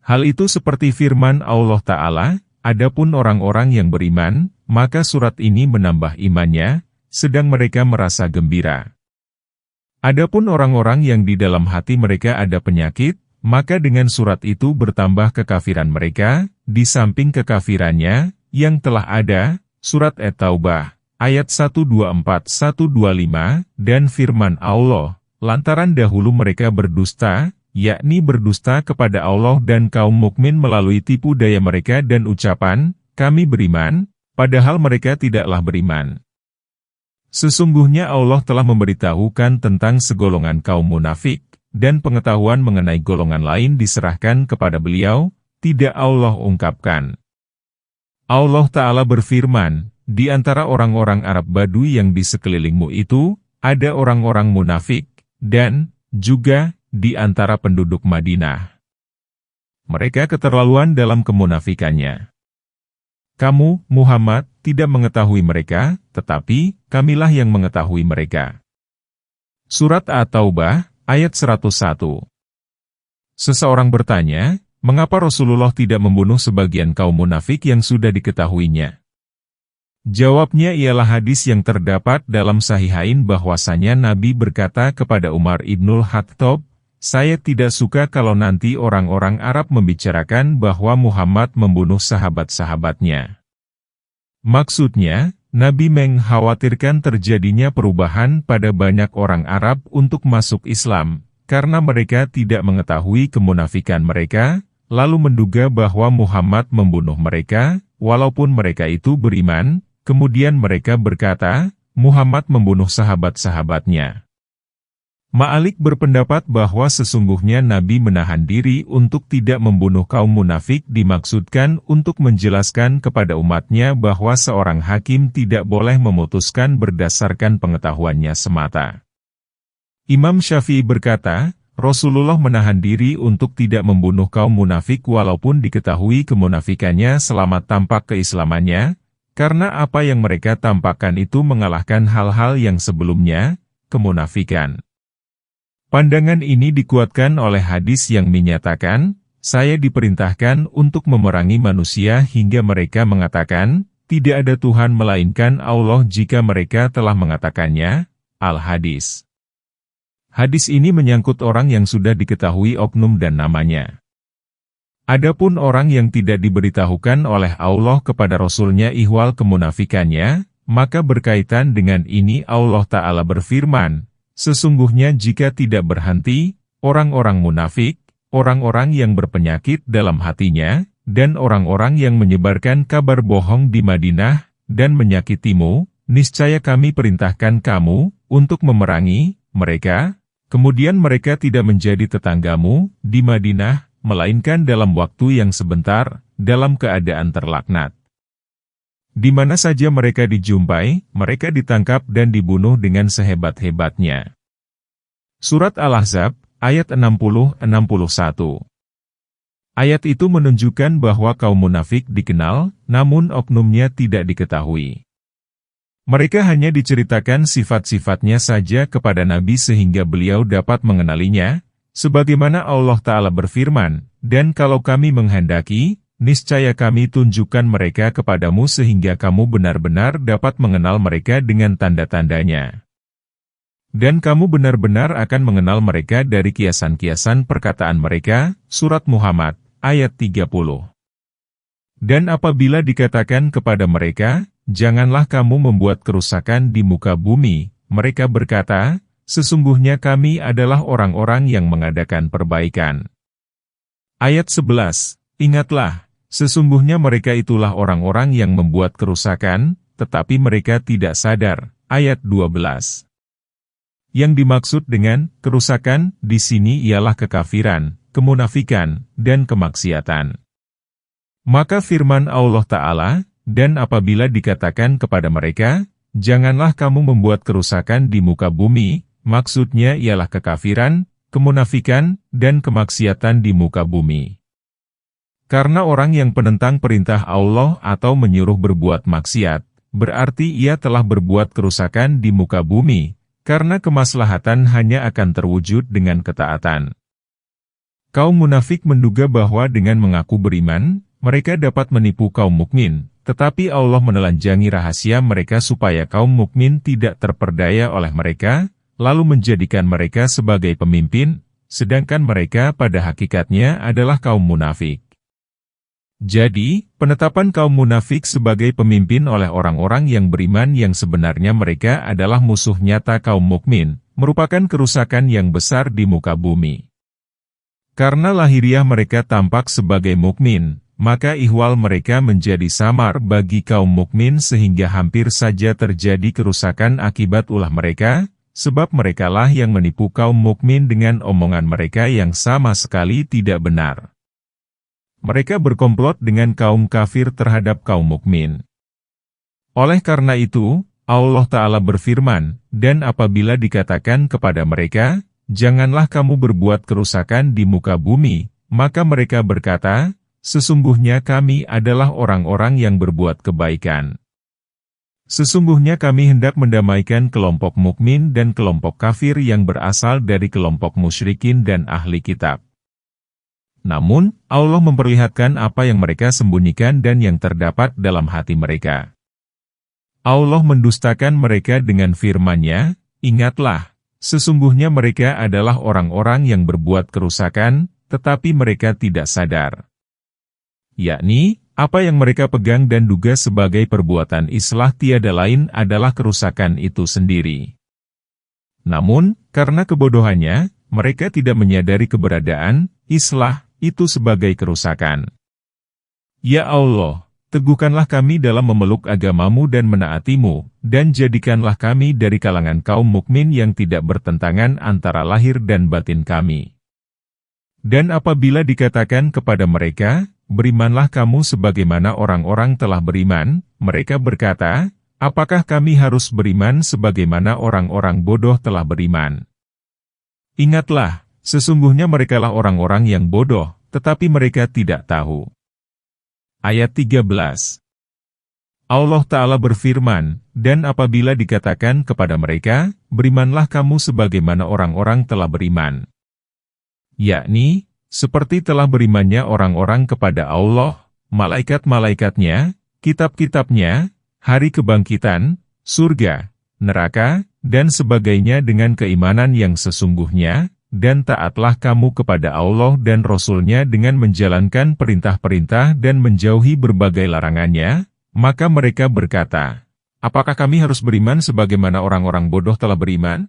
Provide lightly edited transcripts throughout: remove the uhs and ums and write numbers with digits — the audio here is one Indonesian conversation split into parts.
Hal itu seperti firman Allah Ta'ala, adapun orang-orang yang beriman, maka surat ini menambah imannya, sedang mereka merasa gembira. Adapun orang-orang yang di dalam hati mereka ada penyakit, maka dengan surat itu bertambah kekafiran mereka, di samping kekafirannya, yang telah ada, surat At-Taubah, ayat 124-125, dan firman Allah, lantaran dahulu mereka berdusta, yakni berdusta kepada Allah dan kaum mukmin melalui tipu daya mereka dan ucapan, kami beriman, padahal mereka tidaklah beriman. Sesungguhnya Allah telah memberitahukan tentang segolongan kaum munafik, dan pengetahuan mengenai golongan lain diserahkan kepada beliau, tidak Allah ungkapkan. Allah Ta'ala berfirman, di antara orang-orang Arab Badui yang di sekelilingmu itu, ada orang-orang munafik, dan juga di antara penduduk Madinah. Mereka keterlaluan dalam kemunafikannya. Kamu, Muhammad, tidak mengetahui mereka, tetapi kamilah yang mengetahui mereka. Surat At-Taubah, ayat 101. Seseorang bertanya, mengapa Rasulullah tidak membunuh sebagian kaum munafik yang sudah diketahuinya? Jawabnya ialah hadis yang terdapat dalam Sahihain bahwasanya Nabi berkata kepada Umar ibnul Khattab, saya tidak suka kalau nanti orang-orang Arab membicarakan bahwa Muhammad membunuh sahabat-sahabatnya. Maksudnya, Nabi mengkhawatirkan terjadinya perubahan pada banyak orang Arab untuk masuk Islam, karena mereka tidak mengetahui kemunafikan mereka, lalu menduga bahwa Muhammad membunuh mereka, walaupun mereka itu beriman, kemudian mereka berkata, Muhammad membunuh sahabat-sahabatnya. Ma'alik berpendapat bahwa sesungguhnya Nabi menahan diri untuk tidak membunuh kaum munafik dimaksudkan untuk menjelaskan kepada umatnya bahwa seorang hakim tidak boleh memutuskan berdasarkan pengetahuannya semata. Imam Syafi'i berkata, Rasulullah menahan diri untuk tidak membunuh kaum munafik walaupun diketahui kemunafikannya selama tampak keislamannya, karena apa yang mereka tampakkan itu mengalahkan hal-hal yang sebelumnya, kemunafikan. Pandangan ini dikuatkan oleh hadis yang menyatakan, saya diperintahkan untuk memerangi manusia hingga mereka mengatakan, tidak ada Tuhan melainkan Allah jika mereka telah mengatakannya. Al-Hadis. Hadis ini menyangkut orang yang sudah diketahui oknum dan namanya. Adapun orang yang tidak diberitahukan oleh Allah kepada Rasulnya ihwal kemunafikannya, maka berkaitan dengan ini Allah Ta'ala berfirman, sesungguhnya jika tidak berhenti, orang-orang munafik, orang-orang yang berpenyakit dalam hatinya, dan orang-orang yang menyebarkan kabar bohong di Madinah, dan menyakitimu, niscaya kami perintahkan kamu, untuk memerangi mereka, kemudian mereka tidak menjadi tetanggamu, di Madinah, melainkan dalam waktu yang sebentar, dalam keadaan terlaknat. Di mana saja mereka dijumpai, mereka ditangkap dan dibunuh dengan sehebat-hebatnya. Surat Al-Ahzab, ayat 60-61. Ayat itu menunjukkan bahwa kaum munafik dikenal, namun oknumnya tidak diketahui. Mereka hanya diceritakan sifat-sifatnya saja kepada Nabi sehingga beliau dapat mengenalinya, sebagaimana Allah Ta'ala berfirman, dan kalau kami menghendaki, niscaya kami tunjukkan mereka kepadamu sehingga kamu benar-benar dapat mengenal mereka dengan tanda-tandanya. Dan kamu benar-benar akan mengenal mereka dari kiasan-kiasan perkataan mereka, Surat Muhammad, ayat 30. Dan apabila dikatakan kepada mereka, janganlah kamu membuat kerusakan di muka bumi, mereka berkata, sesungguhnya kami adalah orang-orang yang mengadakan perbaikan. Ayat 11, ingatlah, sesungguhnya mereka itulah orang-orang yang membuat kerusakan, tetapi mereka tidak sadar. Ayat 12. Yang dimaksud dengan kerusakan di sini ialah kekafiran, kemunafikan, dan kemaksiatan. Maka firman Allah Ta'ala, dan apabila dikatakan kepada mereka, janganlah kamu membuat kerusakan di muka bumi, maksudnya ialah kekafiran, kemunafikan, dan kemaksiatan di muka bumi. Karena orang yang penentang perintah Allah atau menyuruh berbuat maksiat, berarti ia telah berbuat kerusakan di muka bumi, karena kemaslahatan hanya akan terwujud dengan ketaatan. Kaum munafik menduga bahwa dengan mengaku beriman, mereka dapat menipu kaum mukmin, tetapi Allah menelanjangi rahasia mereka supaya kaum mukmin tidak terperdaya oleh mereka, lalu menjadikan mereka sebagai pemimpin, sedangkan mereka pada hakikatnya adalah kaum munafik. Jadi, penetapan kaum munafik sebagai pemimpin oleh orang-orang yang beriman yang sebenarnya mereka adalah musuh nyata kaum mukmin, merupakan kerusakan yang besar di muka bumi. Karena lahiriah mereka tampak sebagai mukmin, maka ihwal mereka menjadi samar bagi kaum mukmin sehingga hampir saja terjadi kerusakan akibat ulah mereka, sebab merekalah yang menipu kaum mukmin dengan omongan mereka yang sama sekali tidak benar. Mereka berkomplot dengan kaum kafir terhadap kaum mukmin. Oleh karena itu, Allah Ta'ala berfirman, dan apabila dikatakan kepada mereka, janganlah kamu berbuat kerusakan di muka bumi, maka mereka berkata, sesungguhnya kami adalah orang-orang yang berbuat kebaikan. Sesungguhnya kami hendak mendamaikan kelompok mukmin dan kelompok kafir yang berasal dari kelompok musyrikin dan ahli kitab. Namun, Allah memperlihatkan apa yang mereka sembunyikan dan yang terdapat dalam hati mereka. Allah mendustakan mereka dengan firman-Nya, ingatlah, sesungguhnya mereka adalah orang-orang yang berbuat kerusakan, tetapi mereka tidak sadar. Yakni, apa yang mereka pegang dan duga sebagai perbuatan islah tiada lain adalah kerusakan itu sendiri. Namun, karena kebodohannya, mereka tidak menyadari keberadaan islah itu sebagai kerusakan. Ya Allah, teguhkanlah kami dalam memeluk agamamu dan menaatimu, dan jadikanlah kami dari kalangan kaum mukmin yang tidak bertentangan antara lahir dan batin kami. Dan apabila dikatakan kepada mereka, berimanlah kamu sebagaimana orang-orang telah beriman, mereka berkata, apakah kami harus beriman sebagaimana orang-orang bodoh telah beriman? Ingatlah, sesungguhnya merekalah orang-orang yang bodoh, tetapi mereka tidak tahu. Ayat 13. Allah Ta'ala berfirman, dan apabila dikatakan kepada mereka, berimanlah kamu sebagaimana orang-orang telah beriman. Yakni, seperti telah berimannya orang-orang kepada Allah, malaikat-malaikatnya, kitab-kitabnya, hari kebangkitan, surga, neraka, dan sebagainya dengan keimanan yang sesungguhnya, dan taatlah kamu kepada Allah dan Rasul-Nya dengan menjalankan perintah-perintah dan menjauhi berbagai larangannya, maka mereka berkata, apakah kami harus beriman sebagaimana orang-orang bodoh telah beriman?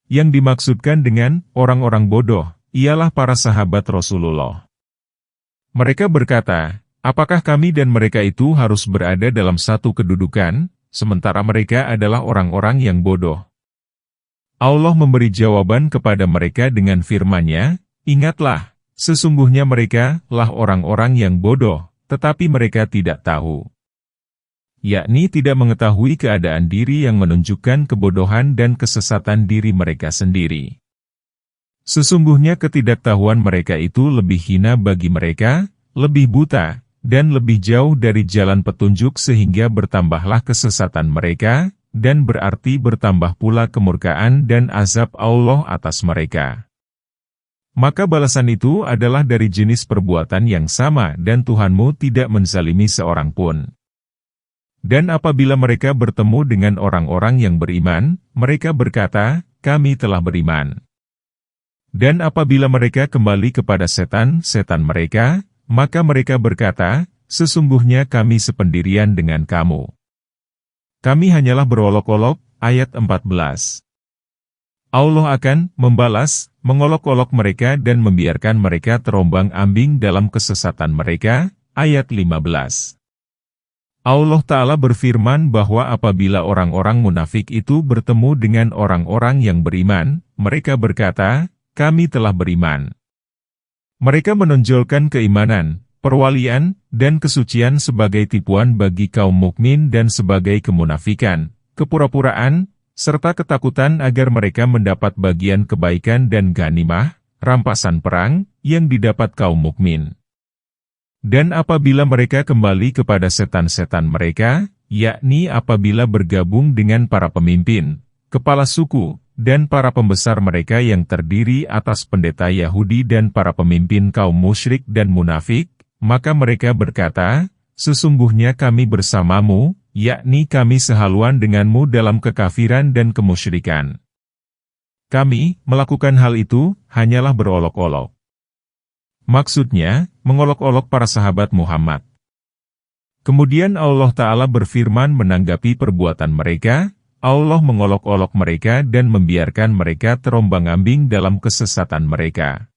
Yang dimaksudkan dengan orang-orang bodoh, ialah para sahabat Rasulullah. Mereka berkata, apakah kami dan mereka itu harus berada dalam satu kedudukan, sementara mereka adalah orang-orang yang bodoh? Allah memberi jawaban kepada mereka dengan firman-Nya, ingatlah, sesungguhnya mereka lah orang-orang yang bodoh, tetapi mereka tidak tahu. Yakni tidak mengetahui keadaan diri yang menunjukkan kebodohan dan kesesatan diri mereka sendiri. Sesungguhnya ketidaktahuan mereka itu lebih hina bagi mereka, lebih buta, dan lebih jauh dari jalan petunjuk sehingga bertambahlah kesesatan mereka, dan berarti bertambah pula kemurkaan dan azab Allah atas mereka. Maka balasan itu adalah dari jenis perbuatan yang sama dan Tuhanmu tidak menzalimi seorang pun. Dan apabila mereka bertemu dengan orang-orang yang beriman, mereka berkata, kami telah beriman. Dan apabila mereka kembali kepada setan-setan mereka, maka mereka berkata, sesungguhnya kami sependirian dengan kamu. Kami hanyalah berolok-olok, ayat 14. Allah akan membalas, mengolok-olok mereka dan membiarkan mereka terombang-ambing dalam kesesatan mereka, ayat 15. Allah Ta'ala berfirman bahwa apabila orang-orang munafik itu bertemu dengan orang-orang yang beriman, mereka berkata, kami telah beriman. Mereka menonjolkan keimanan, perwalian, dan kesucian sebagai tipuan bagi kaum mukmin dan sebagai kemunafikan, kepura-puraan, serta ketakutan agar mereka mendapat bagian kebaikan dan ghanimah, rampasan perang, yang didapat kaum mukmin. Dan apabila mereka kembali kepada setan-setan mereka, yakni apabila bergabung dengan para pemimpin, kepala suku, dan para pembesar mereka yang terdiri atas pendeta Yahudi dan para pemimpin kaum musyrik dan munafik, maka mereka berkata, "Sesungguhnya kami bersamamu, yakni kami sehaluan denganmu dalam kekafiran dan kemusyrikan. Kami melakukan hal itu hanyalah berolok-olok." Maksudnya, mengolok-olok para sahabat Muhammad. Kemudian Allah Ta'ala berfirman menanggapi perbuatan mereka, Allah mengolok-olok mereka dan membiarkan mereka terombang-ambing dalam kesesatan mereka.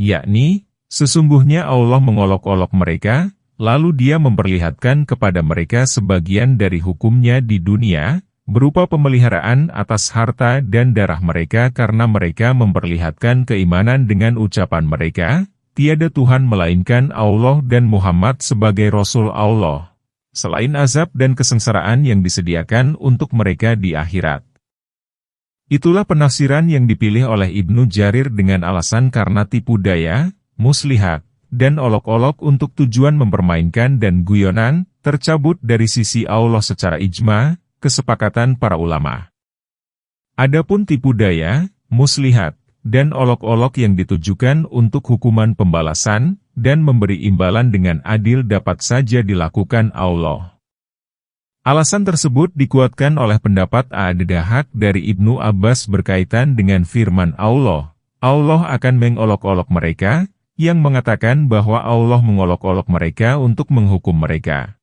Yakni, sesungguhnya Allah mengolok-olok mereka, lalu Dia memperlihatkan kepada mereka sebagian dari hukumnya di dunia, berupa pemeliharaan atas harta dan darah mereka karena mereka memperlihatkan keimanan dengan ucapan mereka, "Tiada Tuhan melainkan Allah dan Muhammad sebagai Rasul Allah." Selain azab dan kesengsaraan yang disediakan untuk mereka di akhirat. Itulah penafsiran yang dipilih oleh Ibnu Jarir dengan alasan karena tipu daya, muslihat, dan olok-olok untuk tujuan mempermainkan dan guyonan, tercabut dari sisi Allah secara ijma, kesepakatan para ulama. Adapun tipu daya, muslihat, dan olok-olok yang ditujukan untuk hukuman pembalasan, dan memberi imbalan dengan adil dapat saja dilakukan Allah. Alasan tersebut dikuatkan oleh pendapat Ad-Dahhak dari Ibnu Abbas berkaitan dengan firman Allah, Allah akan mengolok-olok mereka, yang mengatakan bahwa Allah mengolok-olok mereka untuk menghukum mereka.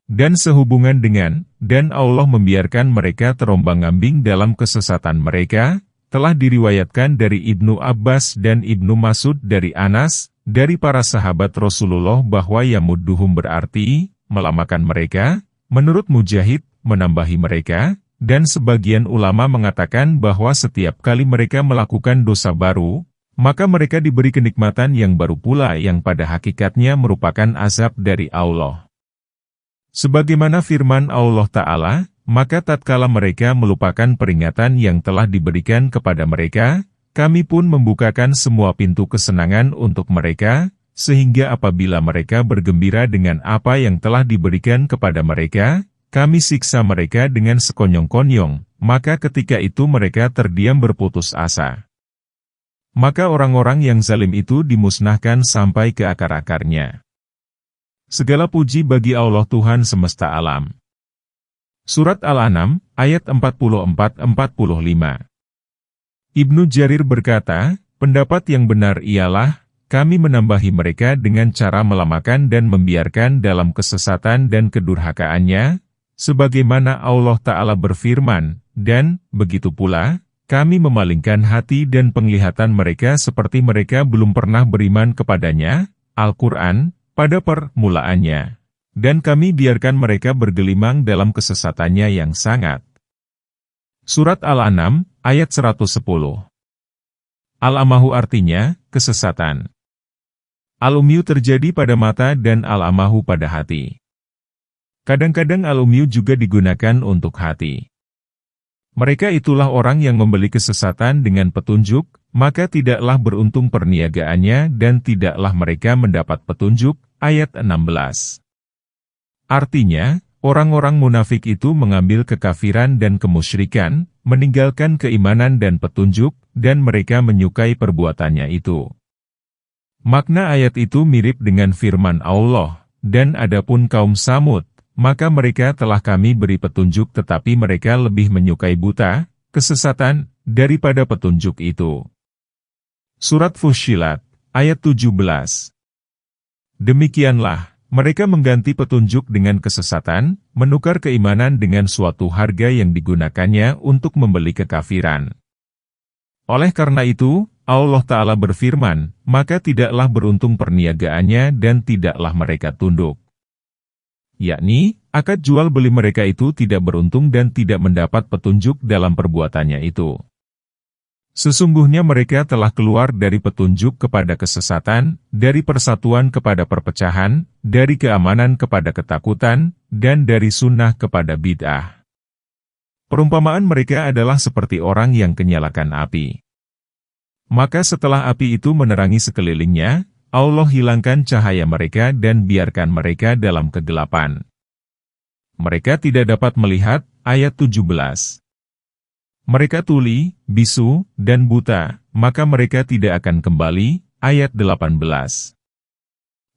Dan sehubungan dengan, dan Allah membiarkan mereka terombang-ambing dalam kesesatan mereka, telah diriwayatkan dari Ibnu Abbas dan Ibnu Mas'ud dari Anas, dari para sahabat Rasulullah bahwa yamudduhum berarti, melamakan mereka, menurut Mujahid, menambahi mereka, dan sebagian ulama mengatakan bahwa setiap kali mereka melakukan dosa baru, maka mereka diberi kenikmatan yang baru pula yang pada hakikatnya merupakan azab dari Allah. Sebagaimana firman Allah Ta'ala, maka tatkala mereka melupakan peringatan yang telah diberikan kepada mereka, kami pun membukakan semua pintu kesenangan untuk mereka, sehingga apabila mereka bergembira dengan apa yang telah diberikan kepada mereka, kami siksa mereka dengan sekonyong-konyong, maka ketika itu mereka terdiam berputus asa. Maka orang-orang yang zalim itu dimusnahkan sampai ke akar-akarnya. Segala puji bagi Allah Tuhan semesta alam. Surat Al-An'am, ayat 44-45. Ibnu Jarir berkata, pendapat yang benar ialah, kami menambahi mereka dengan cara melamakan dan membiarkan dalam kesesatan dan kedurhakaannya, sebagaimana Allah Ta'ala berfirman, dan, begitu pula, kami memalingkan hati dan penglihatan mereka seperti mereka belum pernah beriman kepadanya, Al-Quran, pada permulaannya. Dan kami biarkan mereka bergelimang dalam kesesatannya yang sangat. Surat Al-An'am, ayat 110. Al-amahu artinya, kesesatan. Al-umyu terjadi pada mata dan al-amahu pada hati. Kadang-kadang al-umyu juga digunakan untuk hati. Mereka itulah orang yang membeli kesesatan dengan petunjuk, maka tidaklah beruntung perniagaannya dan tidaklah mereka mendapat petunjuk, ayat 16. Artinya, orang-orang munafik itu mengambil kekafiran dan kemusyrikan, meninggalkan keimanan dan petunjuk, dan mereka menyukai perbuatannya itu. Makna ayat itu mirip dengan firman Allah, dan adapun kaum Samud, maka mereka telah kami beri petunjuk tetapi mereka lebih menyukai buta, kesesatan, daripada petunjuk itu. Surat Fussilat, ayat 17. Demikianlah, mereka mengganti petunjuk dengan kesesatan, menukar keimanan dengan suatu harga yang digunakannya untuk membeli kekafiran. Oleh karena itu, Allah Ta'ala berfirman, maka tidaklah beruntung perniagaannya dan tidaklah mereka tunduk. Yakni, akad jual beli mereka itu tidak beruntung dan tidak mendapat petunjuk dalam perbuatannya itu. Sesungguhnya mereka telah keluar dari petunjuk kepada kesesatan, dari persatuan kepada perpecahan, dari keamanan kepada ketakutan, dan dari sunnah kepada bid'ah. Perumpamaan mereka adalah seperti orang yang kenyalakan api. Maka setelah api itu menerangi sekelilingnya, Allah hilangkan cahaya mereka dan biarkan mereka dalam kegelapan. Mereka tidak dapat melihat, ayat 17. Mereka tuli, bisu, dan buta, maka mereka tidak akan kembali. Ayat 18.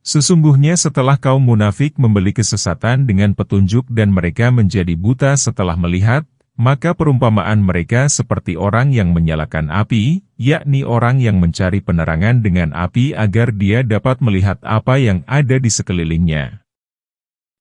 Sesungguhnya setelah kaum munafik membeli kesesatan dengan petunjuk dan mereka menjadi buta setelah melihat, maka perumpamaan mereka seperti orang yang menyalakan api, yakni orang yang mencari penerangan dengan api agar dia dapat melihat apa yang ada di sekelilingnya.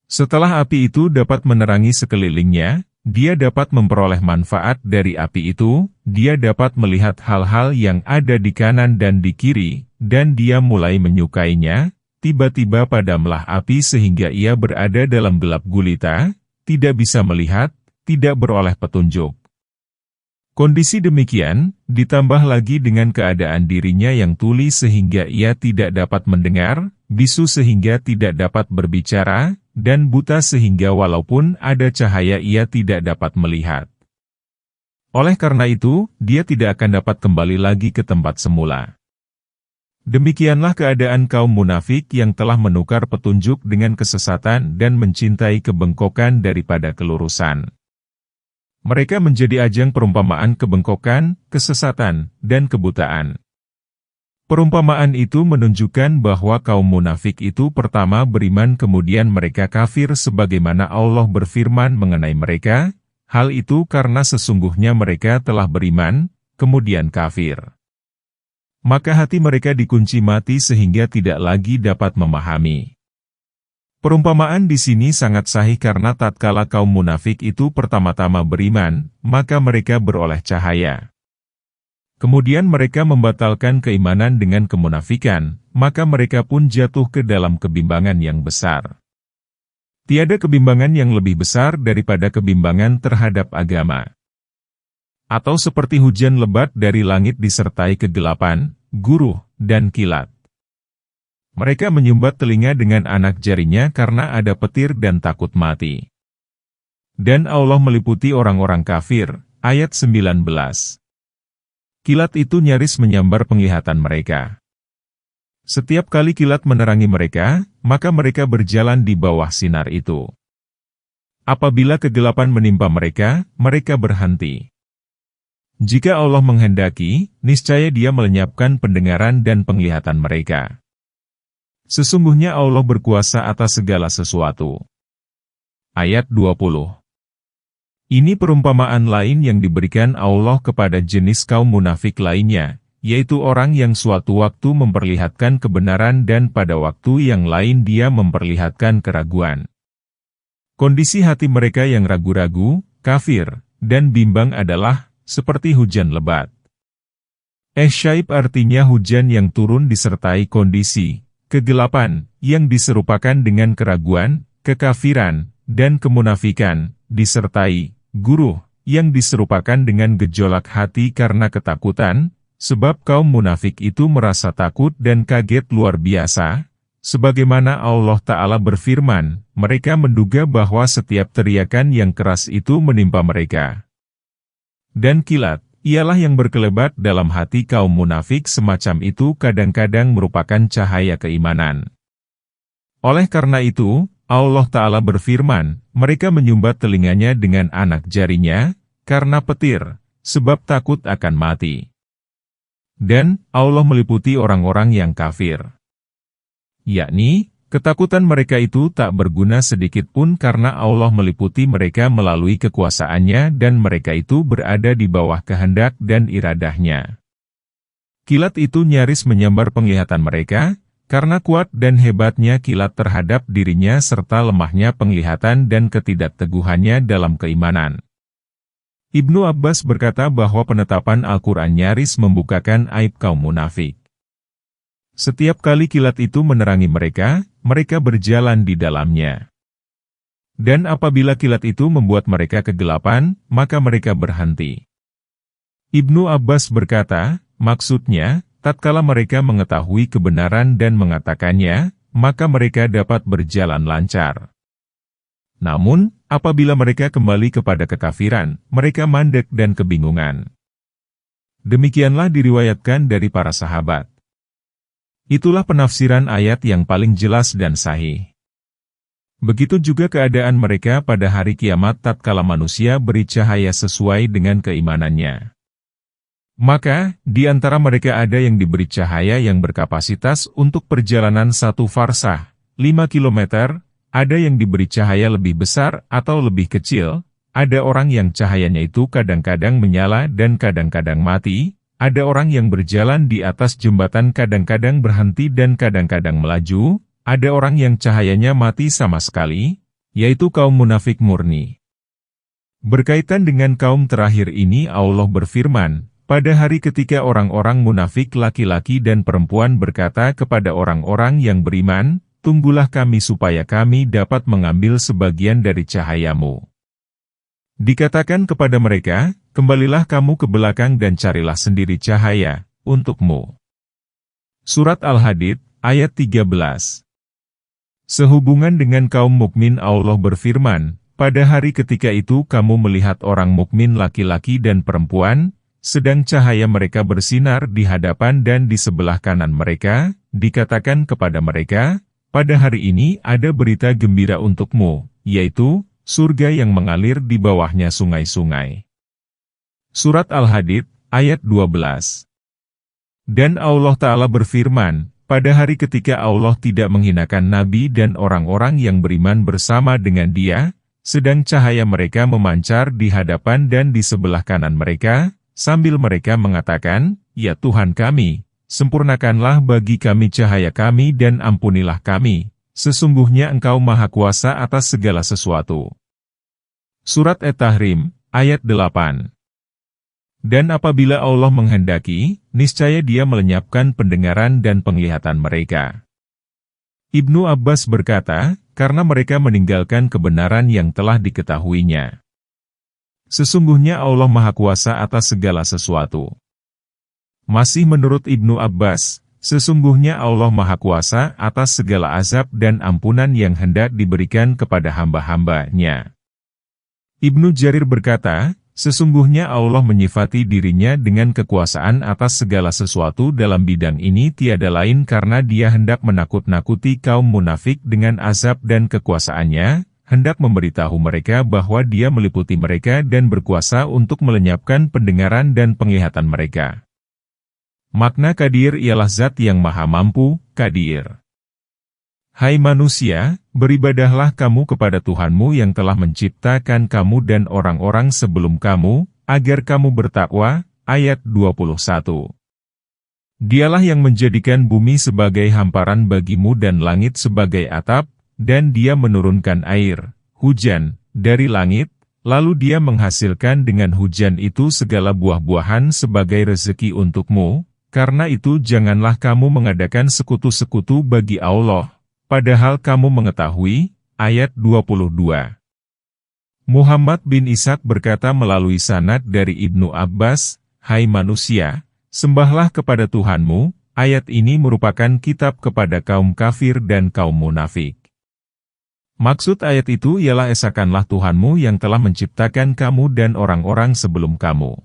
Setelah api itu dapat menerangi sekelilingnya, dia dapat memperoleh manfaat dari api itu, dia dapat melihat hal-hal yang ada di kanan dan di kiri, dan dia mulai menyukainya. Tiba-tiba padamlah api sehingga ia berada dalam gelap gulita, tidak bisa melihat, tidak beroleh petunjuk. Kondisi demikian, ditambah lagi dengan keadaan dirinya yang tuli sehingga ia tidak dapat mendengar, bisu sehingga tidak dapat berbicara, dan buta sehingga walaupun ada cahaya ia tidak dapat melihat. Oleh karena itu, dia tidak akan dapat kembali lagi ke tempat semula. Demikianlah keadaan kaum munafik yang telah menukar petunjuk dengan kesesatan dan mencintai kebengkokan daripada kelurusan. Mereka menjadi ajang perumpamaan kebengkokan, kesesatan, dan kebutaan. Perumpamaan itu menunjukkan bahwa kaum munafik itu pertama beriman kemudian mereka kafir sebagaimana Allah berfirman mengenai mereka, hal itu karena sesungguhnya mereka telah beriman, kemudian kafir. Maka hati mereka dikunci mati sehingga tidak lagi dapat memahami. Perumpamaan di sini sangat sahih karena tatkala kaum munafik itu pertama-tama beriman, maka mereka beroleh cahaya. Kemudian mereka membatalkan keimanan dengan kemunafikan, maka mereka pun jatuh ke dalam kebimbangan yang besar. Tiada kebimbangan yang lebih besar daripada kebimbangan terhadap agama. Atau seperti hujan lebat dari langit disertai kegelapan, guruh, dan kilat. Mereka menyumbat telinga dengan anak jarinya karena ada petir dan takut mati. Dan Allah meliputi orang-orang kafir, ayat 19. Kilat itu nyaris menyambar penglihatan mereka. Setiap kali kilat menerangi mereka, maka mereka berjalan di bawah sinar itu. Apabila kegelapan menimpa mereka, mereka berhenti. Jika Allah menghendaki, niscaya Dia melenyapkan pendengaran dan penglihatan mereka. Sesungguhnya Allah berkuasa atas segala sesuatu. Ayat 20. Ini perumpamaan lain yang diberikan Allah kepada jenis kaum munafik lainnya, yaitu orang yang suatu waktu memperlihatkan kebenaran dan pada waktu yang lain dia memperlihatkan keraguan. Kondisi hati mereka yang ragu-ragu, kafir, dan bimbang adalah seperti hujan lebat. Syaib artinya hujan yang turun disertai kondisi kegelapan, yang diserupakan dengan keraguan, kekafiran, dan kemunafikan, disertai guruh, yang diserupakan dengan gejolak hati karena ketakutan, sebab kaum munafik itu merasa takut dan kaget luar biasa, sebagaimana Allah Ta'ala berfirman, mereka menduga bahwa setiap teriakan yang keras itu menimpa mereka. Dan kilat, ialah yang berkelebat dalam hati kaum munafik semacam itu kadang-kadang merupakan cahaya keimanan. Oleh karena itu, Allah Ta'ala berfirman, mereka menyumbat telinganya dengan anak jarinya, karena petir, sebab takut akan mati. Dan, Allah meliputi orang-orang yang kafir. Yakni, ketakutan mereka itu tak berguna sedikit pun karena Allah meliputi mereka melalui kekuasaannya dan mereka itu berada di bawah kehendak dan iradahnya. Kilat itu nyaris menyambar penglihatan mereka, karena kuat dan hebatnya kilat terhadap dirinya serta lemahnya penglihatan dan ketidakteguhannya dalam keimanan. Ibnu Abbas berkata bahwa penetapan Al-Quran nyaris membukakan aib kaum munafik. Setiap kali kilat itu menerangi mereka, mereka berjalan di dalamnya. Dan apabila kilat itu membuat mereka kegelapan, maka mereka berhenti. Ibnu Abbas berkata, maksudnya, tatkala mereka mengetahui kebenaran dan mengatakannya, maka mereka dapat berjalan lancar. Namun, apabila mereka kembali kepada kekafiran, mereka mandek dan kebingungan. Demikianlah diriwayatkan dari para sahabat. Itulah penafsiran ayat yang paling jelas dan sahih. Begitu juga keadaan mereka pada hari kiamat tatkala manusia beri cahaya sesuai dengan keimanannya. Maka, di antara mereka ada yang diberi cahaya yang berkapasitas untuk perjalanan 1 farsah, 5 kilometer, ada yang diberi cahaya lebih besar atau lebih kecil, ada orang yang cahayanya itu kadang-kadang menyala dan kadang-kadang mati, ada orang yang berjalan di atas jembatan kadang-kadang berhenti dan kadang-kadang melaju, ada orang yang cahayanya mati sama sekali, yaitu kaum munafik murni. Berkaitan dengan kaum terakhir ini Allah berfirman, pada hari ketika orang-orang munafik laki-laki dan perempuan berkata kepada orang-orang yang beriman, tunggulah kami supaya kami dapat mengambil sebagian dari cahayamu. Dikatakan kepada mereka, kembalilah kamu ke belakang dan carilah sendiri cahaya, untukmu. Surat Al-Hadid, ayat 13. Sehubungan dengan kaum mukmin Allah berfirman, pada hari ketika itu kamu melihat orang mukmin laki-laki dan perempuan, sedang cahaya mereka bersinar di hadapan dan di sebelah kanan mereka, dikatakan kepada mereka, pada hari ini ada berita gembira untukmu, yaitu, surga yang mengalir di bawahnya sungai-sungai. Surat Al-Hadid, ayat 12. Dan Allah Ta'ala berfirman, pada hari ketika Allah tidak menghinakan Nabi dan orang-orang yang beriman bersama dengan dia, sedang cahaya mereka memancar di hadapan dan di sebelah kanan mereka, sambil mereka mengatakan, ya Tuhan kami, sempurnakanlah bagi kami cahaya kami dan ampunilah kami, sesungguhnya Engkau Maha Kuasa atas segala sesuatu. Surat At-Tahrim, ayat 8. Dan apabila Allah menghendaki, niscaya Dia melenyapkan pendengaran dan penglihatan mereka. Ibnu Abbas berkata, karena mereka meninggalkan kebenaran yang telah diketahuinya. Sesungguhnya Allah Maha Kuasa atas segala sesuatu. Masih menurut Ibnu Abbas, sesungguhnya Allah Maha Kuasa atas segala azab dan ampunan yang hendak diberikan kepada hamba-hambanya. Ibnu Jarir berkata, sesungguhnya Allah menyifati dirinya dengan kekuasaan atas segala sesuatu dalam bidang ini tiada lain karena Dia hendak menakut-nakuti kaum munafik dengan azab dan kekuasaannya, hendak memberitahu mereka bahwa Dia meliputi mereka dan berkuasa untuk melenyapkan pendengaran dan penglihatan mereka. Makna Qadir ialah zat yang maha mampu, Qadir. Hai manusia, beribadahlah kamu kepada Tuhanmu yang telah menciptakan kamu dan orang-orang sebelum kamu, agar kamu bertakwa, ayat 21. Dialah yang menjadikan bumi sebagai hamparan bagimu dan langit sebagai atap, dan Dia menurunkan air, hujan, dari langit, lalu Dia menghasilkan dengan hujan itu segala buah-buahan sebagai rezeki untukmu, karena itu janganlah kamu mengadakan sekutu-sekutu bagi Allah, padahal kamu mengetahui, ayat 22. Muhammad bin Ishaq berkata melalui sanad dari Ibnu Abbas, hai manusia, sembahlah kepada Tuhanmu, ayat ini merupakan kitab kepada kaum kafir dan kaum munafik. Maksud ayat itu ialah esakanlah Tuhanmu yang telah menciptakan kamu dan orang-orang sebelum kamu.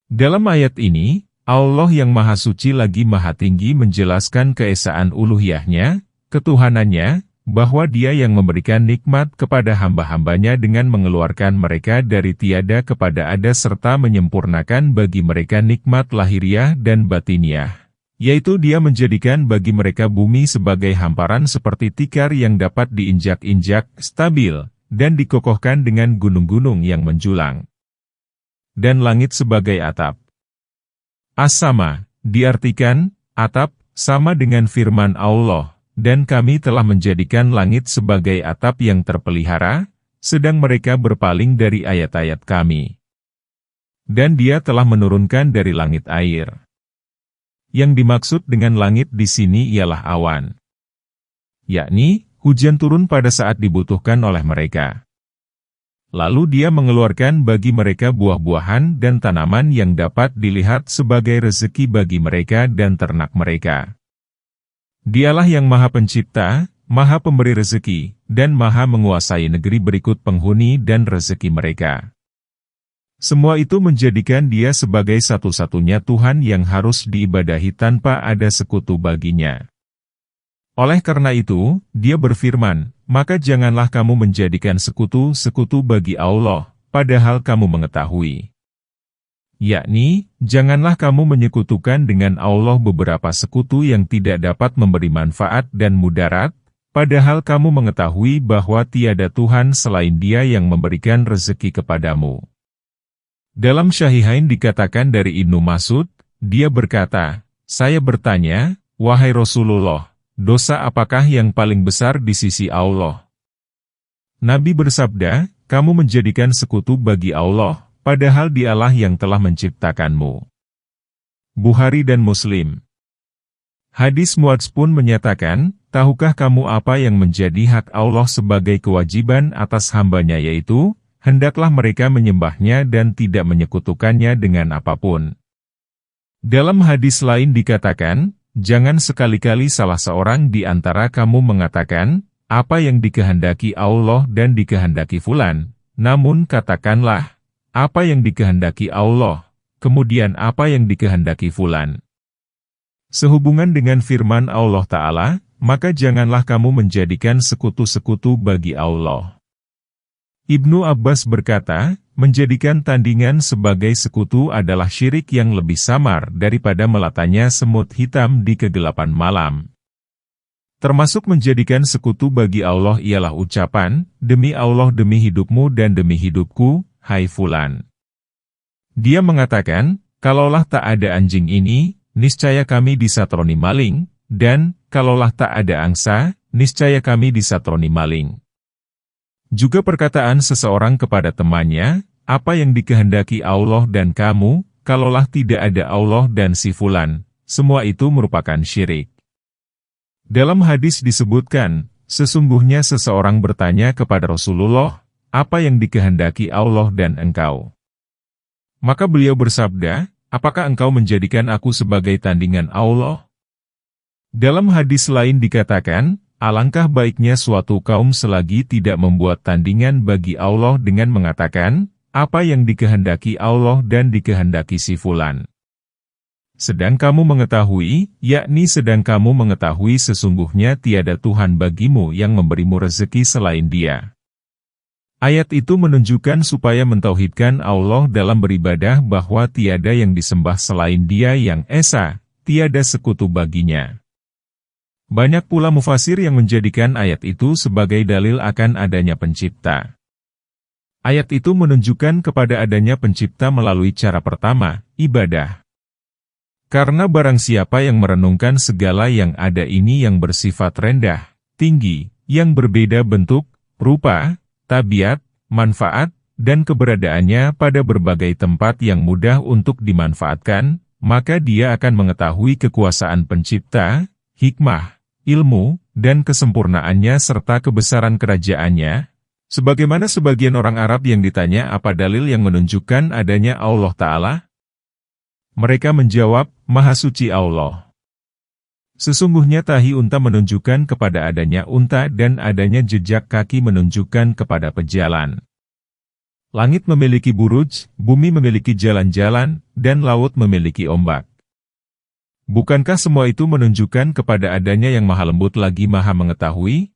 Dalam ayat ini, Allah yang Maha Suci lagi Maha Tinggi menjelaskan keesaan uluhiyahnya, ketuhanannya, bahwa Dia yang memberikan nikmat kepada hamba-hambanya dengan mengeluarkan mereka dari tiada kepada ada serta menyempurnakan bagi mereka nikmat lahiriah dan batiniah. Yaitu Dia menjadikan bagi mereka bumi sebagai hamparan seperti tikar yang dapat diinjak-injak, stabil, dan dikokohkan dengan gunung-gunung yang menjulang. Dan langit sebagai atap. As-Sama, diartikan, atap, sama dengan firman Allah, dan kami telah menjadikan langit sebagai atap yang terpelihara, sedang mereka berpaling dari ayat-ayat kami. Dan Dia telah menurunkan dari langit air. Yang dimaksud dengan langit di sini ialah awan. Yakni, hujan turun pada saat dibutuhkan oleh mereka. Lalu Dia mengeluarkan bagi mereka buah-buahan dan tanaman yang dapat dilihat sebagai rezeki bagi mereka dan ternak mereka. Dialah yang Maha Pencipta, Maha Pemberi rezeki, dan Maha menguasai negeri berikut penghuni dan rezeki mereka. Semua itu menjadikan Dia sebagai satu-satunya Tuhan yang harus diibadahi tanpa ada sekutu baginya. Oleh karena itu, Dia berfirman, maka janganlah kamu menjadikan sekutu-sekutu bagi Allah, padahal kamu mengetahui. Yakni, janganlah kamu menyekutukan dengan Allah beberapa sekutu yang tidak dapat memberi manfaat dan mudarat, padahal kamu mengetahui bahwa tiada Tuhan selain Dia yang memberikan rezeki kepadamu. Dalam Syahihain dikatakan dari Ibnu Mas'ud, dia berkata, "Saya bertanya, wahai Rasulullah, dosa apakah yang paling besar di sisi Allah?" Nabi bersabda, "Kamu menjadikan sekutu bagi Allah, padahal Dialah yang telah menciptakanmu." Bukhari dan Muslim. Hadis Muadz pun menyatakan, "Tahukah kamu apa yang menjadi hak Allah sebagai kewajiban atas hambanya, yaitu, hendaklah mereka menyembahnya dan tidak menyekutukannya dengan apapun." Dalam hadis lain dikatakan, "Jangan sekali-kali salah seorang di antara kamu mengatakan, apa yang dikehendaki Allah dan dikehendaki fulan, namun katakanlah, apa yang dikehendaki Allah, kemudian apa yang dikehendaki fulan." Sehubungan dengan firman Allah Ta'ala, maka janganlah kamu menjadikan sekutu-sekutu bagi Allah. Ibnu Abbas berkata, menjadikan tandingan sebagai sekutu adalah syirik yang lebih samar daripada melatanya semut hitam di kegelapan malam. Termasuk menjadikan sekutu bagi Allah ialah ucapan, "Demi Allah demi hidupmu dan demi hidupku, hai fulan." Dia mengatakan, "Kalaulah tak ada anjing ini, niscaya kami disatroni maling, dan, kalaulah tak ada angsa, niscaya kami disatroni maling." Juga perkataan seseorang kepada temannya, "Apa yang dikehendaki Allah dan kamu, kalaulah tidak ada Allah dan si fulan," semua itu merupakan syirik. Dalam hadis disebutkan, sesungguhnya seseorang bertanya kepada Rasulullah, "Apa yang dikehendaki Allah dan engkau?" Maka beliau bersabda, "Apakah engkau menjadikan aku sebagai tandingan Allah?" Dalam hadis lain dikatakan, alangkah baiknya suatu kaum selagi tidak membuat tandingan bagi Allah dengan mengatakan, "Apa yang dikehendaki Allah dan dikehendaki si fulan." Sedang kamu mengetahui, yakni sedang kamu mengetahui sesungguhnya tiada Tuhan bagimu yang memberimu rezeki selain Dia. Ayat itu menunjukkan supaya mentauhidkan Allah dalam beribadah bahwa tiada yang disembah selain Dia yang esa, tiada sekutu baginya. Banyak pula mufasir yang menjadikan ayat itu sebagai dalil akan adanya pencipta. Ayat itu menunjukkan kepada adanya pencipta melalui cara pertama, ibadah. Karena barang siapa yang merenungkan segala yang ada ini yang bersifat rendah, tinggi, yang berbeda bentuk, rupa, tabiat, manfaat, dan keberadaannya pada berbagai tempat yang mudah untuk dimanfaatkan, maka dia akan mengetahui kekuasaan pencipta, hikmah, ilmu, dan kesempurnaannya serta kebesaran kerajaannya. Sebagaimana sebagian orang Arab yang ditanya apa dalil yang menunjukkan adanya Allah Ta'ala? Mereka menjawab, Maha Suci Allah. Sesungguhnya tahi unta menunjukkan kepada adanya unta dan adanya jejak kaki menunjukkan kepada pejalan. Langit memiliki buruj, bumi memiliki jalan-jalan, dan laut memiliki ombak. Bukankah semua itu menunjukkan kepada adanya yang maha lembut lagi maha mengetahui?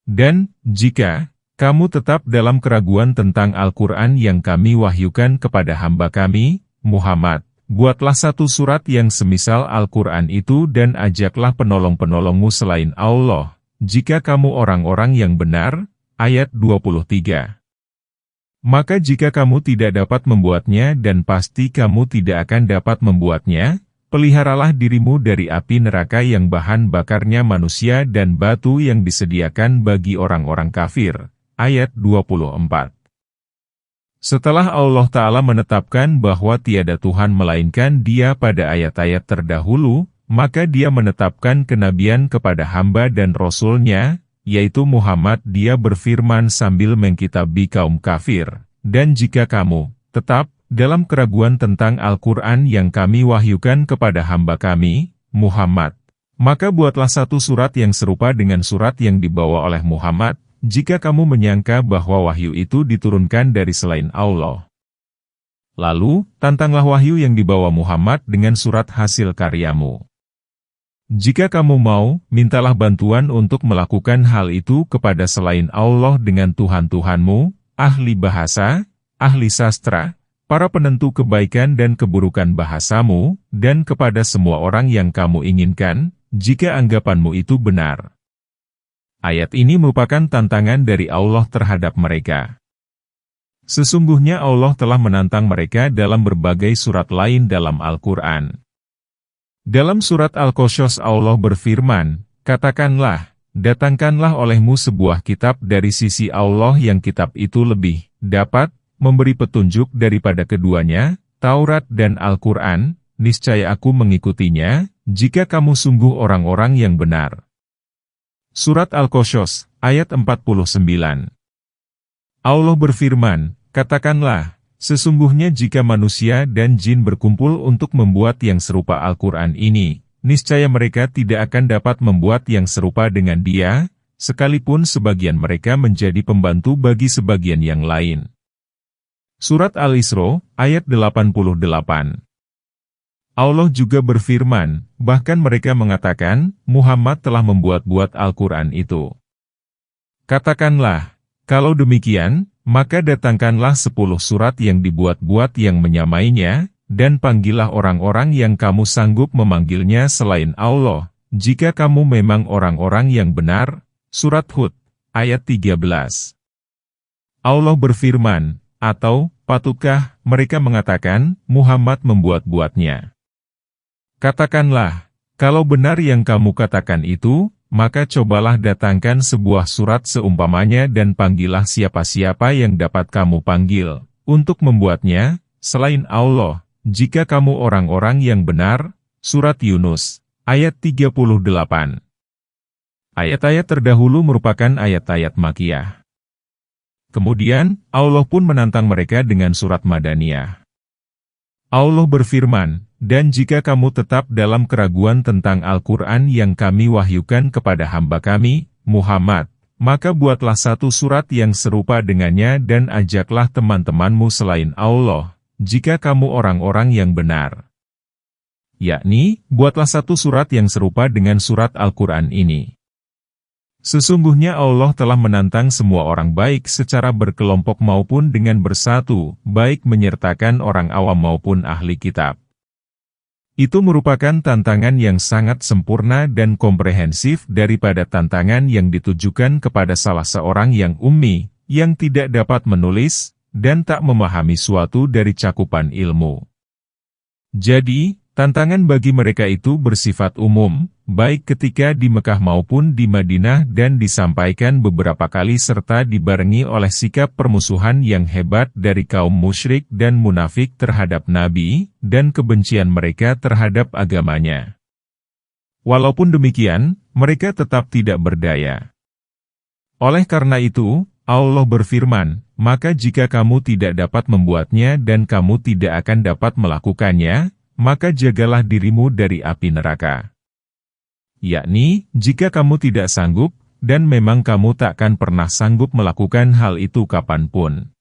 Dan, jika kamu tetap dalam keraguan tentang Al-Quran yang kami wahyukan kepada hamba kami, Muhammad, buatlah satu surat yang semisal Al-Quran itu dan ajaklah penolong-penolongmu selain Allah, jika kamu orang-orang yang benar. Ayat 23. Maka jika kamu tidak dapat membuatnya dan pasti kamu tidak akan dapat membuatnya, peliharalah dirimu dari api neraka yang bahan bakarnya manusia dan batu yang disediakan bagi orang-orang kafir. Ayat 24. Setelah Allah Ta'ala menetapkan bahwa tiada Tuhan melainkan Dia pada ayat-ayat terdahulu, maka Dia menetapkan kenabian kepada hamba dan Rasul-Nya, yaitu Muhammad. Dia berfirman sambil mengkitabi kaum kafir, "Dan jika kamu tetap dalam keraguan tentang Al-Quran yang kami wahyukan kepada hamba kami, Muhammad, maka buatlah satu surat yang serupa dengan surat yang dibawa oleh Muhammad, jika kamu menyangka bahwa wahyu itu diturunkan dari selain Allah. Lalu, tantanglah wahyu yang dibawa Muhammad dengan surat hasil karyamu." Jika kamu mau, mintalah bantuan untuk melakukan hal itu kepada selain Allah dengan Tuhan-Tuhanmu, ahli bahasa, ahli sastra, para penentu kebaikan dan keburukan bahasamu, dan kepada semua orang yang kamu inginkan, jika anggapanmu itu benar. Ayat ini merupakan tantangan dari Allah terhadap mereka. Sesungguhnya Allah telah menantang mereka dalam berbagai surat lain dalam Al-Quran. Dalam surat Al-Qasas Allah berfirman, "Katakanlah, datangkanlah olehmu sebuah kitab dari sisi Allah yang kitab itu lebih dapat memberi petunjuk daripada keduanya, Taurat dan Al-Quran, niscaya aku mengikutinya, jika kamu sungguh orang-orang yang benar." Surat Al-Qasas, ayat 49. Allah berfirman, "Katakanlah, sesungguhnya jika manusia dan jin berkumpul untuk membuat yang serupa Al-Quran ini, niscaya mereka tidak akan dapat membuat yang serupa dengan dia, sekalipun sebagian mereka menjadi pembantu bagi sebagian yang lain." Surat Al-Isra, ayat 88. Allah juga berfirman, bahkan mereka mengatakan, Muhammad telah membuat-buat Al-Quran itu. Katakanlah, kalau demikian, maka datangkanlah 10 surat yang dibuat-buat yang menyamainya, dan panggillah orang-orang yang kamu sanggup memanggilnya selain Allah, jika kamu memang orang-orang yang benar. Surat Hud, ayat 13. Allah berfirman, atau, patutkah mereka mengatakan, Muhammad membuat-buatnya? Katakanlah, kalau benar yang kamu katakan itu, maka cobalah datangkan sebuah surat seumpamanya dan panggillah siapa-siapa yang dapat kamu panggil, untuk membuatnya, selain Allah, jika kamu orang-orang yang benar. Surat Yunus, ayat 38. Ayat-ayat terdahulu merupakan ayat-ayat Makkiyah. Kemudian, Allah pun menantang mereka dengan surat Madaniyah. Allah berfirman, "Dan jika kamu tetap dalam keraguan tentang Al-Quran yang kami wahyukan kepada hamba kami, Muhammad, maka buatlah satu surat yang serupa dengannya dan ajaklah teman-temanmu selain Allah, jika kamu orang-orang yang benar." Yakni, buatlah satu surat yang serupa dengan surat Al-Quran ini. Sesungguhnya Allah telah menantang semua orang baik secara berkelompok maupun dengan bersatu, baik menyertakan orang awam maupun ahli kitab. Itu merupakan tantangan yang sangat sempurna dan komprehensif daripada tantangan yang ditujukan kepada salah seorang yang ummi, yang tidak dapat menulis, dan tak memahami suatu dari cakupan ilmu. Jadi, tantangan bagi mereka itu bersifat umum, baik ketika di Mekah maupun di Madinah dan disampaikan beberapa kali serta dibarengi oleh sikap permusuhan yang hebat dari kaum musyrik dan munafik terhadap Nabi, dan kebencian mereka terhadap agamanya. Walaupun demikian, mereka tetap tidak berdaya. Oleh karena itu, Allah berfirman, "Maka jika kamu tidak dapat membuatnya dan kamu tidak akan dapat melakukannya, maka jagalah dirimu dari api neraka." Yakni, jika kamu tidak sanggup, dan memang kamu takkan pernah sanggup melakukan hal itu kapanpun.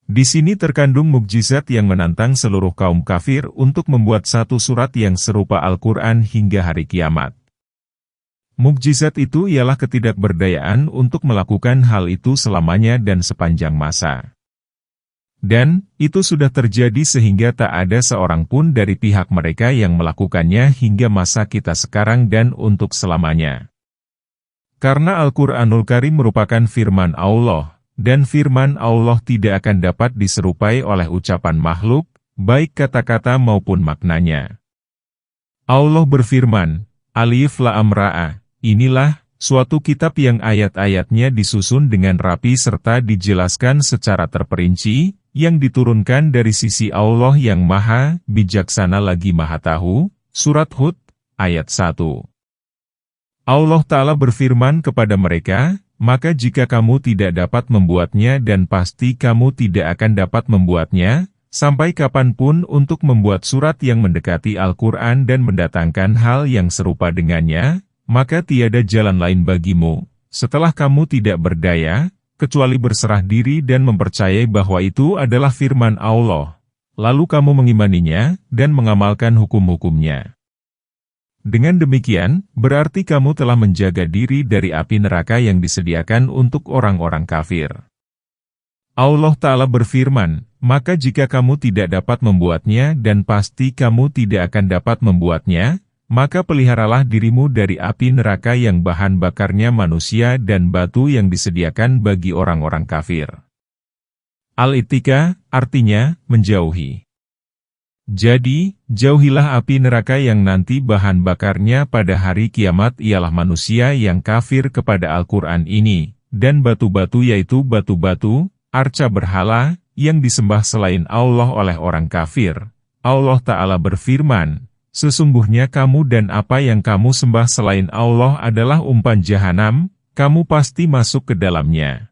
Di sini terkandung mukjizat yang menantang seluruh kaum kafir untuk membuat satu surat yang serupa Al-Quran hingga hari kiamat. Mukjizat itu ialah ketidakberdayaan untuk melakukan hal itu selamanya dan sepanjang masa. Dan, itu sudah terjadi sehingga tak ada seorang pun dari pihak mereka yang melakukannya hingga masa kita sekarang dan untuk selamanya. Karena Al-Quranul Karim merupakan firman Allah, dan firman Allah tidak akan dapat diserupai oleh ucapan makhluk, baik kata-kata maupun maknanya. Allah berfirman, Alif Lam Ra, inilah suatu kitab yang ayat-ayatnya disusun dengan rapi serta dijelaskan secara terperinci, yang diturunkan dari sisi Allah yang Maha Bijaksana lagi Maha Tahu. Surat Hud, ayat 1. Allah Ta'ala berfirman kepada mereka, "Maka jika kamu tidak dapat membuatnya dan pasti kamu tidak akan dapat membuatnya, sampai kapanpun untuk membuat surat yang mendekati Al-Quran dan mendatangkan hal yang serupa dengannya, maka tiada jalan lain bagimu, setelah kamu tidak berdaya, kecuali berserah diri dan mempercayai bahwa itu adalah firman Allah, lalu kamu mengimaninya, dan mengamalkan hukum-hukumnya. Dengan demikian, berarti kamu telah menjaga diri dari api neraka yang disediakan untuk orang-orang kafir. Allah Ta'ala berfirman, maka jika kamu tidak dapat membuatnya dan pasti kamu tidak akan dapat membuatnya, maka peliharalah dirimu dari api neraka yang bahan bakarnya manusia dan batu yang disediakan bagi orang-orang kafir. Al-Ittika, artinya, menjauhi. Jadi, jauhilah api neraka yang nanti bahan bakarnya pada hari kiamat ialah manusia yang kafir kepada Al-Quran ini, dan batu-batu yaitu batu-batu, arca berhala, yang disembah selain Allah oleh orang kafir. Allah Ta'ala berfirman, sesungguhnya kamu dan apa yang kamu sembah selain Allah adalah umpan jahanam, kamu pasti masuk ke dalamnya.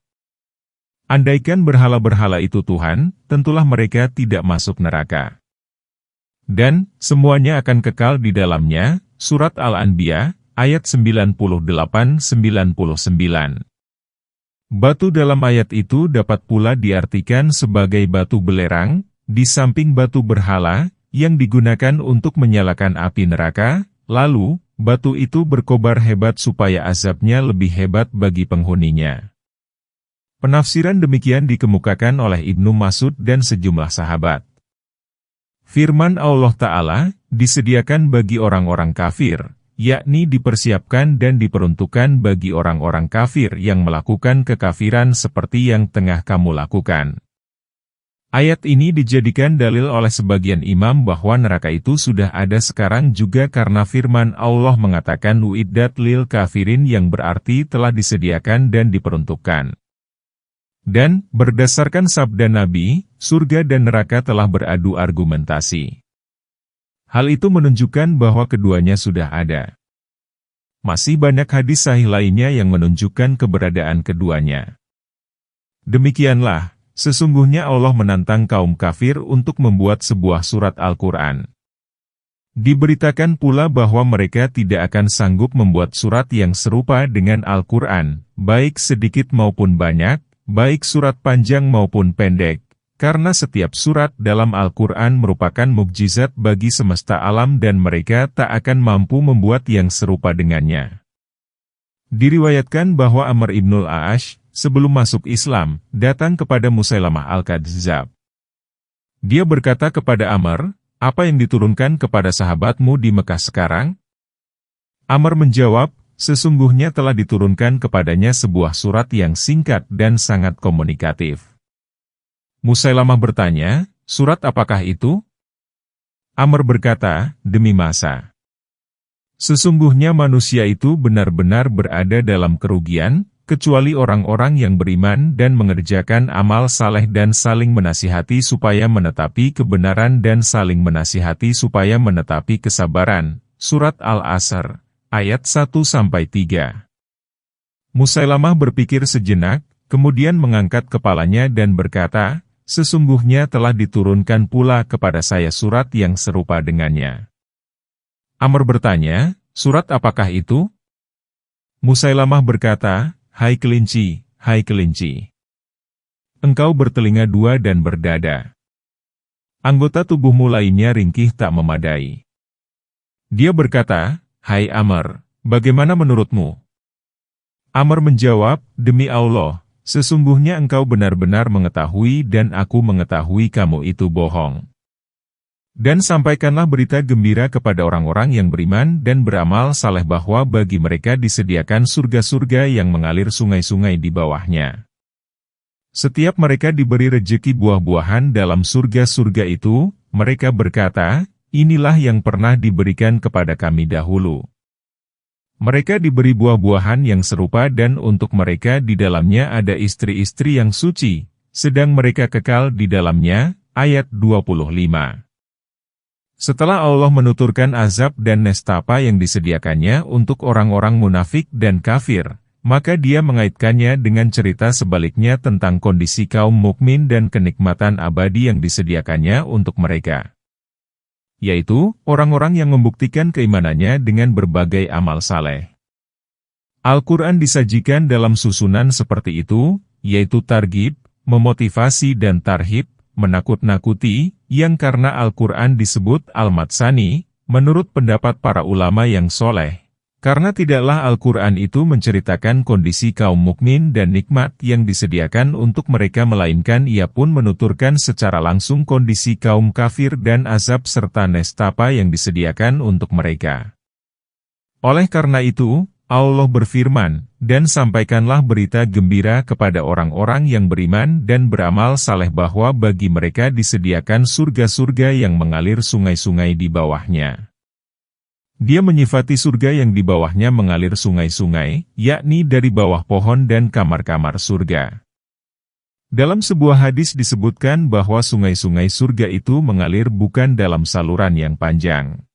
Andaikan berhala-berhala itu Tuhan, tentulah mereka tidak masuk neraka. Dan, semuanya akan kekal di dalamnya, Surat Al-Anbiya, ayat 98-99. Batu dalam ayat itu dapat pula diartikan sebagai batu belerang, di samping batu berhala, yang digunakan untuk menyalakan api neraka, lalu, batu itu berkobar hebat supaya azabnya lebih hebat bagi penghuninya. Penafsiran demikian dikemukakan oleh Ibnu Mas'ud dan sejumlah sahabat. Firman Allah Ta'ala, disediakan bagi orang-orang kafir, yakni dipersiapkan dan diperuntukkan bagi orang-orang kafir yang melakukan kekafiran seperti yang tengah kamu lakukan. Ayat ini dijadikan dalil oleh sebagian imam bahwa neraka itu sudah ada sekarang juga karena firman Allah mengatakan uiddat lil kafirin yang berarti telah disediakan dan diperuntukkan. Dan, berdasarkan sabda Nabi, surga dan neraka telah beradu argumentasi. Hal itu menunjukkan bahwa keduanya sudah ada. Masih banyak hadis sahih lainnya yang menunjukkan keberadaan keduanya. Demikianlah, sesungguhnya Allah menantang kaum kafir untuk membuat sebuah surat Al-Quran. Diberitakan pula bahwa mereka tidak akan sanggup membuat surat yang serupa dengan Al-Quran, baik sedikit maupun banyak, baik surat panjang maupun pendek, karena setiap surat dalam Al-Quran merupakan mukjizat bagi semesta alam dan mereka tak akan mampu membuat yang serupa dengannya. Diriwayatkan bahwa Amr ibnul A'ash, sebelum masuk Islam, datang kepada Musailamah Al-Kadzdzab. Dia berkata kepada Amr, apa yang diturunkan kepada sahabatmu di Mekah sekarang? Amr menjawab, sesungguhnya telah diturunkan kepadanya sebuah surat yang singkat dan sangat komunikatif. Musailamah bertanya, surat apakah itu? Amr berkata, demi masa. Sesungguhnya manusia itu benar-benar berada dalam kerugian, kecuali orang-orang yang beriman dan mengerjakan amal saleh dan saling menasihati supaya menetapi kebenaran dan saling menasihati supaya menetapi kesabaran. Surat Al-Asr, ayat 1-3. Musailamah berpikir sejenak, kemudian mengangkat kepalanya dan berkata, sesungguhnya telah diturunkan pula kepada saya surat yang serupa dengannya. Amr bertanya, surat apakah itu? Musailamah berkata, hai kelinci, hai kelinci. Engkau bertelinga dua dan berdada. Anggota tubuhmu lainnya ringkih tak memadai. Dia berkata, hai Amr, bagaimana menurutmu? Amr menjawab, demi Allah, sesungguhnya engkau benar-benar mengetahui dan aku mengetahui kamu itu bohong. Dan sampaikanlah berita gembira kepada orang-orang yang beriman dan beramal saleh bahwa bagi mereka disediakan surga-surga yang mengalir sungai-sungai di bawahnya. Setiap mereka diberi rejeki buah-buahan dalam surga-surga itu, mereka berkata, inilah yang pernah diberikan kepada kami dahulu. Mereka diberi buah-buahan yang serupa dan untuk mereka di dalamnya ada istri-istri yang suci, sedang mereka kekal di dalamnya. Ayat 25. Setelah Allah menuturkan azab dan nestapa yang disediakannya untuk orang-orang munafik dan kafir, maka dia mengaitkannya dengan cerita sebaliknya tentang kondisi kaum mukmin dan kenikmatan abadi yang disediakannya untuk mereka. Yaitu, orang-orang yang membuktikan keimanannya dengan berbagai amal saleh. Al-Quran disajikan dalam susunan seperti itu, yaitu targhib, memotivasi dan tarhib, menakut-nakuti, yang karena Al-Quran disebut Al-Matsani, Menurut pendapat para ulama yang soleh, karena tidaklah Al-Quran itu menceritakan kondisi kaum mukmin dan nikmat yang disediakan untuk mereka melainkan ia pun menuturkan secara langsung kondisi kaum kafir dan azab serta nestapa yang disediakan untuk mereka. Oleh karena itu, Allah berfirman, dan sampaikanlah berita gembira kepada orang-orang yang beriman dan beramal saleh bahwa bagi mereka disediakan surga-surga yang mengalir sungai-sungai di bawahnya. Dia menyifati surga yang di bawahnya mengalir sungai-sungai, yakni dari bawah pohon dan kamar-kamar surga. Dalam sebuah hadis disebutkan bahwa sungai-sungai surga itu mengalir bukan dalam saluran yang panjang.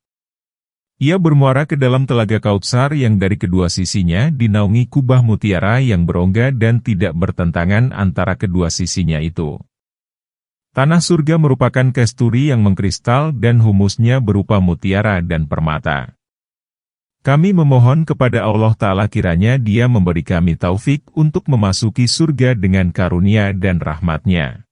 Ia bermuara ke dalam telaga Kautsar yang dari kedua sisinya dinaungi kubah mutiara yang berongga dan tidak bertentangan antara kedua sisinya itu. Tanah surga merupakan kasturi yang mengkristal dan humusnya berupa mutiara dan permata. Kami memohon kepada Allah Ta'ala kiranya Dia memberi kami taufik untuk memasuki surga dengan karunia dan rahmat-Nya.